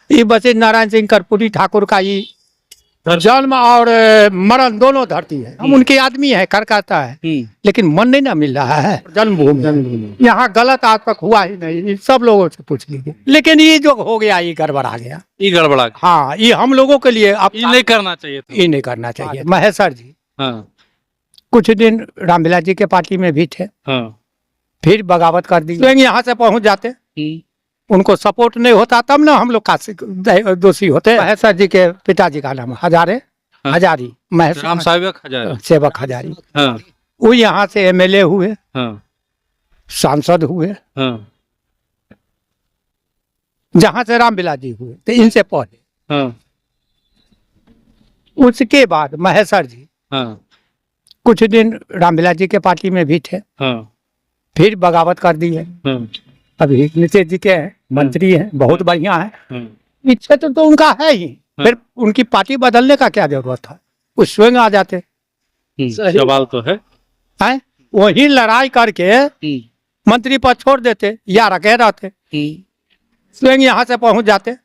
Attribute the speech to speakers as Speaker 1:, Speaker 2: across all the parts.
Speaker 1: ये वशिष्ठ नारायण सिंह कर्पूरी ठाकुर का ये जन्म और मरण दोनों धरती है। हम उनके आदमी है, कर कहता है, लेकिन मन नहीं ना मिल रहा है। जन्मभूमि यहाँ गलत आज तक हुआ ही नहीं, सब लोगों से पूछ लीजिए। लेकिन ये जो हो गया ये गड़बड़ा गया,
Speaker 2: ये गड़बड़ा गया।
Speaker 1: हाँ, ये हम लोगों के लिए अब
Speaker 2: ये नहीं करना चाहिए था।
Speaker 1: ये नहीं करना चाहिए। महेश्वर जी
Speaker 2: हाँ
Speaker 1: कुछ दिन रामविलास जी के पार्टी में भी थे,
Speaker 2: हाँ
Speaker 1: फिर बगावत कर दी। तो यहाँ से पहुंच जाते, उनको सपोर्ट नहीं होता तब ना हम लोग का दोषी होते। महेश्वर जी के पिताजी का नाम हजारे,
Speaker 2: हाँ।
Speaker 1: हजारी, महेश्वर
Speaker 2: राम सेवक हजारी,
Speaker 1: सेवक हजारी।
Speaker 2: हाँ
Speaker 1: वो यहाँ से एमएलए हुए,
Speaker 2: हाँ
Speaker 1: सांसद हुए,
Speaker 2: हाँ
Speaker 1: जहाँ से रामविलास जी हुए तो इनसे पहले।
Speaker 2: हाँ
Speaker 1: उसके बाद महेश्वर जी
Speaker 2: हाँ
Speaker 1: कुछ दिन रामविलास जी के पार्टी में भी थे,
Speaker 2: हाँ
Speaker 1: फिर बगावत कर दी है।
Speaker 2: हाँ
Speaker 1: अभी नीतीश जी के मंत्री हैं, बहुत बढ़िया है।
Speaker 2: हाँ
Speaker 1: इच्छा तो उनका है ही, फिर उनकी पार्टी बदलने का क्या जरूरत था, वो स्वयं आ जाते।
Speaker 2: सवाल तो है।
Speaker 1: हैं, वही लड़ाई करके मंत्री पद छोड़ देते या रखे रहते, स्वयं यहाँ से पहुंच जाते।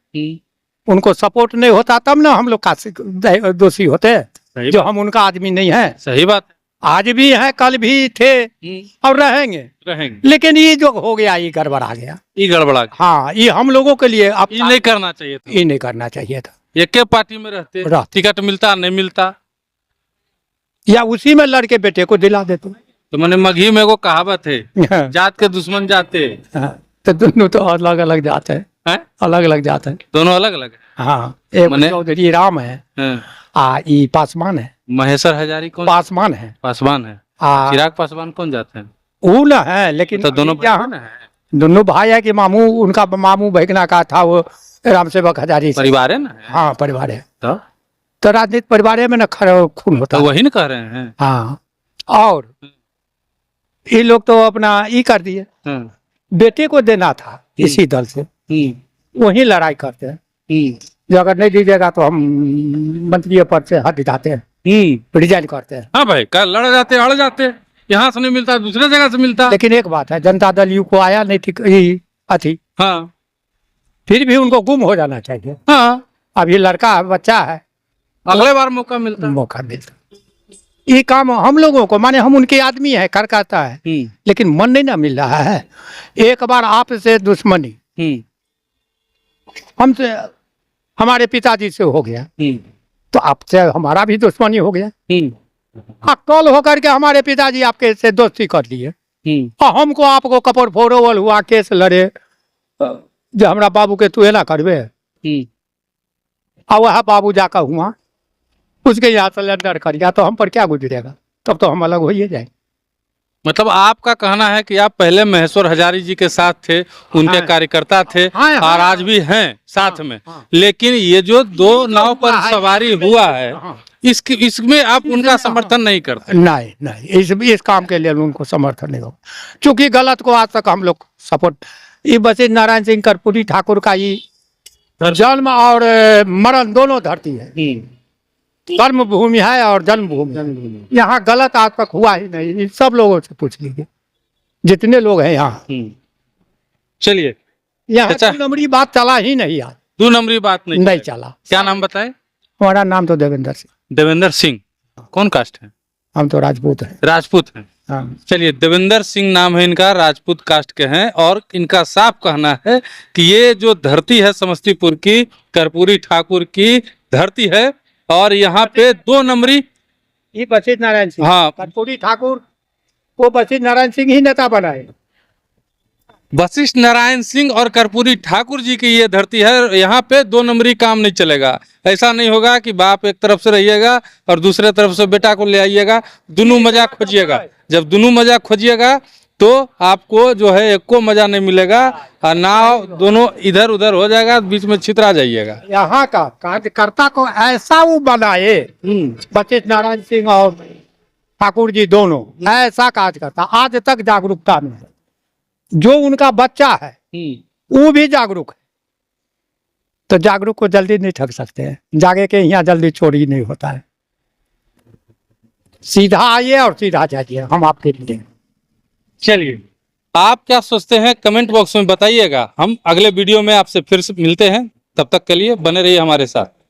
Speaker 1: उनको सपोर्ट नहीं होता तब ना हम लोग का दोषी होते, जो हम उनका आदमी नहीं है।
Speaker 2: सही बात है।
Speaker 1: आज भी है, कल भी थे और रहेंगे। लेकिन ये जो हो गया ये गड़बड़ा गया,
Speaker 2: ये गड़बड़ा गया।
Speaker 1: हाँ, ये हम लोगों के लिए अब
Speaker 2: ये नहीं करना चाहिए था।
Speaker 1: ये नहीं करना चाहिए था।
Speaker 2: एक के पार्टी में रहते, टिकट मिलता नहीं मिलता,
Speaker 1: या उसी में लड़के बेटे को दिला देते।
Speaker 2: तो मैंने मगही में को कहावत है, जात के दुश्मन जाते।
Speaker 1: तो दोनों तो अलग अलग जाते हैं, अलग अलग जाते हैं,
Speaker 2: दोनों अलग अलग।
Speaker 1: हाँ, एक चौधरी राम है, ये पासवान है।
Speaker 2: महेश्वर हजारी कौन?
Speaker 1: पासवान है।
Speaker 2: पासवान है। चिराग पासवान कौन जाते हैं?
Speaker 1: वो ना है, लेकिन
Speaker 2: तो दोनों
Speaker 1: दोनों भाई है कि मामू, उनका मामू भैगना का था वो राम सेवक हजारी
Speaker 2: परिवार है ना।
Speaker 1: हाँ परिवार है। तो राजनीतिक परिवार में ना खून होता,
Speaker 2: तो वही ना कह रहे हैं।
Speaker 1: हाँ, और ये लोग तो अपना ये कर दिए, बेटे को देना था इसी दल से, वही लड़ाई करते हैं। जो अगर नहीं दीजिएगा तो हम मंत्री पद से हट जाते हैं, रिजाइन करते हैं।
Speaker 2: हाँ भाई, कल लड़ जाते, अड़ जाते, यहाँ से नहीं मिलता दूसरे जगह से मिलता।
Speaker 1: लेकिन एक बात है, जनता दल यू को आया नहीं ठीक अथी,
Speaker 2: हाँ,
Speaker 1: फिर भी उनको गुम हो जाना चाहिए।
Speaker 2: हाँ,
Speaker 1: अब ये लड़का है, बच्चा है,
Speaker 2: अगले बार मौका मिलता।
Speaker 1: ये काम हम लोगों को, माने हम उनके आदमी है, कर कहता है, लेकिन मन नहीं ना मिल रहा है। एक बार आपसे दुश्मनी हमसे, हमारे पिताजी से हो गया, तो आपसे हमारा भी दुश्मनी हो गया। कल होकर के हमारे पिताजी आपके से दोस्ती कर लिए, और हमको आपको कपड़ फोड़ोवल हुआ, केस लड़े, जो हमारा बाबू के तू ना करवे, और वह बाबू जाकर हुआ उसके यहाँ सिलेंडर कर गया, तो हम पर क्या गुजरेगा, तब तो हम अलग हो ही जाए।
Speaker 2: मतलब आपका कहना है कि आप पहले महेश्वर हजारी जी के साथ थे, उनके कार्यकर्ता थे, और आज भी हैं साथ में, लेकिन ये जो दो नाव पर सवारी हुआ है, इसमें आप उनका समर्थन नहीं करते?
Speaker 1: नहीं, इस काम के लिए उनको समर्थन नहीं होगा, क्योंकि गलत को आज तक हम लोग सपोर्ट। ये वशिष्ठ नारायण सिंह कर्पूरी ठाकुर का ये जन्म और मरण दोनों धरती है, कर्म भूमि है और जन्मभूमि। यहाँ गलत आज तक हुआ ही नहीं, सब लोगों से पूछ लीजिए, जितने लोग हैं यहाँ।
Speaker 2: चलिए,
Speaker 1: यहाँ 2 नंबरी बात चला ही नहीं, आज
Speaker 2: 2 नंबरी बात नहीं
Speaker 1: चला।
Speaker 2: क्या नाम बताए?
Speaker 1: हमारा नाम तो देवेंद्र सिंह।
Speaker 2: देवेंद्र सिंह कौन कास्ट है?
Speaker 1: हम तो राजपूत हैं।
Speaker 2: राजपूत हैं।
Speaker 1: हाँ।
Speaker 2: चलिए, देवेंद्र सिंह नाम है इनका, राजपूत कास्ट के हैं, और इनका साफ कहना है कि ये जो धरती है समस्तीपुर की, कर्पूरी ठाकुर की धरती है, और यहाँ पे 2 नंबरी
Speaker 1: ये वशिष्ठ नारायण सिंह,
Speaker 2: हाँ,
Speaker 1: कर्पूरी ठाकुर वो वशिष्ठ नारायण सिंह ही नेता बनाए।
Speaker 2: वशिष्ठ नारायण सिंह और कर्पूरी ठाकुर जी की ये धरती है, यहाँ पे 2 नंबरी काम नहीं चलेगा। ऐसा नहीं होगा कि बाप एक तरफ से रहिएगा और दूसरे तरफ से बेटा को ले आइएगा, दोनों मजा खोजिएगा। जब दोनों मजा खोजिएगा तो आपको जो है एक को मजा नहीं मिलेगा, और नाव दोनों इधर उधर हो जाएगा, बीच में छितरा जाइएगा।
Speaker 1: यहाँ का कार्यकर्ता को ऐसा वो बनाए, वशिष्ठ नारायण सिंह और ठाकुर जी दोनों ऐसा कार्यकर्ता आज तक जागरूकता में है। जो उनका बच्चा है वो भी जागरूक है, तो जागरूक को जल्दी नहीं ठग सकते हैं। जागे के यहाँ जल्दी चोरी नहीं होता है। सीधा आइए और सीधा जाइए, हम आपके लिए।
Speaker 2: चलिए, आप क्या सोचते हैं कमेंट बॉक्स में बताइएगा। हम अगले वीडियो में आपसे फिर से मिलते हैं। तब तक के लिए बने रहिए हमारे साथ।